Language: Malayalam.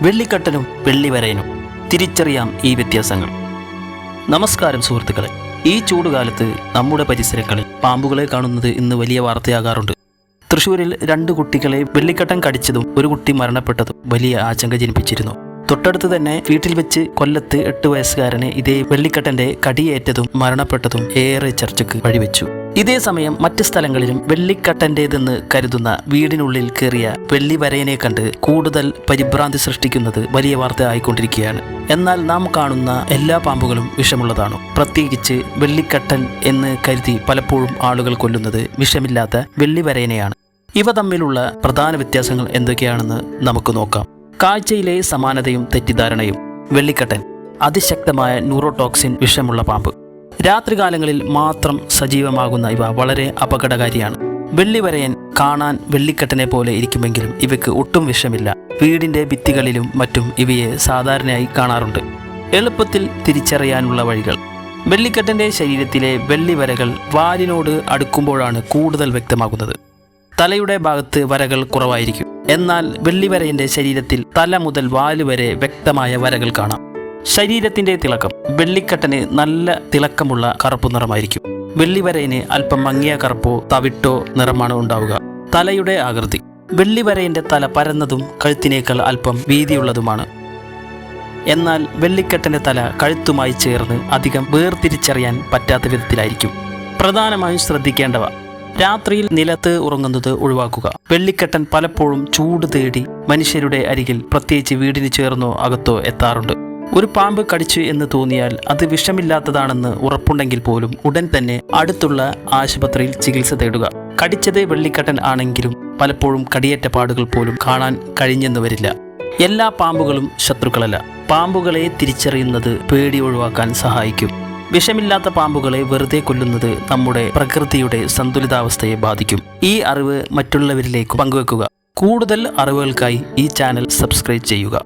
വെള്ളിക്കട്ടനും വെള്ളിവരയനും തിരിച്ചറിയാം ഈ വ്യത്യാസങ്ങൾ. നമസ്കാരം സുഹൃത്തുക്കളെ. ഈ ചൂടുകാലത്ത് നമ്മുടെ പരിസരങ്ങളിൽ പാമ്പുകളെ കാണുന്നത് ഇന്ന് വലിയ വാർത്തയാകാറുണ്ട്. തൃശ്ശൂരിൽ 2 കുട്ടികളെ വെള്ളിക്കട്ടൻ കടിച്ചതും ഒരു കുട്ടി മരണപ്പെട്ടതും വലിയ ആശങ്ക ജനിപ്പിച്ചിരുന്നു. തൊട്ടടുത്ത് തന്നെ വീട്ടിൽ വെച്ച് കൊല്ലത്ത് 8 വയസ്സുകാരനെ ഇതേ വെള്ളിക്കട്ടന്റെ കടിയേറ്റതും മരണപ്പെട്ടതും ഏറെ ചർച്ചയ്ക്ക് വഴിവെച്ചു. ഇതേ സമയം മറ്റ് സ്ഥലങ്ങളിലും വെള്ളിക്കട്ടന്റേതെന്ന് കരുതുന്ന വീടിനുള്ളിൽ കയറിയ വെള്ളിവരയനെ കണ്ട് കൂടുതൽ പരിഭ്രാന്തി സൃഷ്ടിക്കുന്നത് വലിയ വാർത്ത ആയിക്കൊണ്ടിരിക്കുകയാണ്. എന്നാൽ നാം കാണുന്ന എല്ലാ പാമ്പുകളും വിഷമുള്ളതാണോ? പ്രത്യേകിച്ച് വെള്ളിക്കട്ടൻ എന്ന് കരുതി പലപ്പോഴും ആളുകൾ കൊല്ലുന്നത് വിഷമില്ലാത്ത വെള്ളിവരയനെയാണ്. ഇവ തമ്മിലുള്ള പ്രധാന വ്യത്യാസങ്ങൾ എന്തൊക്കെയാണെന്ന് നമുക്ക് നോക്കാം. കാഴ്ചയിലെ സമാനതയും തെറ്റിദ്ധാരണയും. വെള്ളിക്കട്ടൻ അതിശക്തമായ ന്യൂറോടോക്സിൻ വിഷമുള്ള പാമ്പ്. രാത്രികാലങ്ങളിൽ മാത്രം സജീവമാകുന്ന ഇവ വളരെ അപകടകാരിയാണ്. വെള്ളിവരയൻ കാണാൻ വെള്ളിക്കട്ടനെ പോലെ ഇരിക്കുമെങ്കിലും ഇവയ്ക്ക് ഒട്ടും വിഷമില്ല. വീടിൻ്റെ ഭിത്തികളിലും മറ്റും ഇവയെ സാധാരണയായി കാണാറുണ്ട്. എളുപ്പത്തിൽ തിരിച്ചറിയാനുള്ള വഴികൾ. വെള്ളിക്കട്ടൻ്റെ ശരീരത്തിലെ വെള്ളിവരകൾ വാലിനോട് അടുക്കുമ്പോഴാണ് കൂടുതൽ വ്യക്തമാകുന്നത്. തലയുടെ ഭാഗത്ത് വരകൾ കുറവായിരിക്കും. എന്നാൽ വെള്ളിവരയൻ്റെ ശരീരത്തിൽ തല മുതൽ വാല് വരെ വ്യക്തമായ വരകൾ കാണാം. ശരീരത്തിൻ്റെ തിളക്കം. വെള്ളിക്കട്ടന് നല്ല തിളക്കമുള്ള കറുപ്പ് നിറമായിരിക്കും. വെള്ളിവരയന് അല്പം മങ്ങിയ കറുപ്പോ തവിട്ടോ നിറമാണ് ഉണ്ടാവുക. തലയുടെ ആകൃതി. വെള്ളിവരയൻ്റെ തല പരന്നതും കഴുത്തിനേക്കാൾ അല്പം വീതിയുള്ളതുമാണ്. എന്നാൽ വെള്ളിക്കട്ടൻ്റെ തല കഴുത്തുമായി ചേർന്ന് അധികം വേർതിരിച്ചറിയാൻ പറ്റാത്ത വിധത്തിലായിരിക്കും. പ്രധാനമായും ശ്രദ്ധിക്കേണ്ടവ: രാത്രിയിൽ നിലത്ത് ഉറങ്ങുന്നത് ഒഴിവാക്കുക. വെള്ളിക്കട്ടൻ പലപ്പോഴും ചൂട് തേടി മനുഷ്യരുടെ അരികിൽ, പ്രത്യേകിച്ച് വീടിന് ചേർന്നോ അകത്തോ എത്താറുണ്ട്. ഒരു പാമ്പ് കടിച്ചു എന്ന് തോന്നിയാൽ അത് വിഷമില്ലാത്തതാണെന്ന് ഉറപ്പുണ്ടെങ്കിൽ പോലും ഉടൻ തന്നെ അടുത്തുള്ള ആശുപത്രിയിൽ ചികിത്സ തേടുക. കടിച്ചത് വെള്ളിക്കട്ടൻ ആണെങ്കിലും പലപ്പോഴും കടിയേറ്റ പാടുകൾ പോലും കാണാൻ കഴിഞ്ഞെന്ന് വരില്ല. എല്ലാ പാമ്പുകളും ശത്രുക്കളല്ല. പാമ്പുകളെ തിരിച്ചറിയുന്നത് പേടി ഒഴിവാക്കാൻ സഹായിക്കും. വിഷമില്ലാത്ത പാമ്പുകളെ വെറുതെ കൊല്ലുന്നത് നമ്മുടെ പ്രകൃതിയുടെ സന്തുലിതാവസ്ഥയെ ബാധിക്കും. ഈ അറിവ് മറ്റുള്ളവരിലേക്ക് പങ്കുവെക്കുക. കൂടുതൽ അറിവുകൾക്കായി ഈ ചാനൽ സബ്സ്ക്രൈബ് ചെയ്യുക.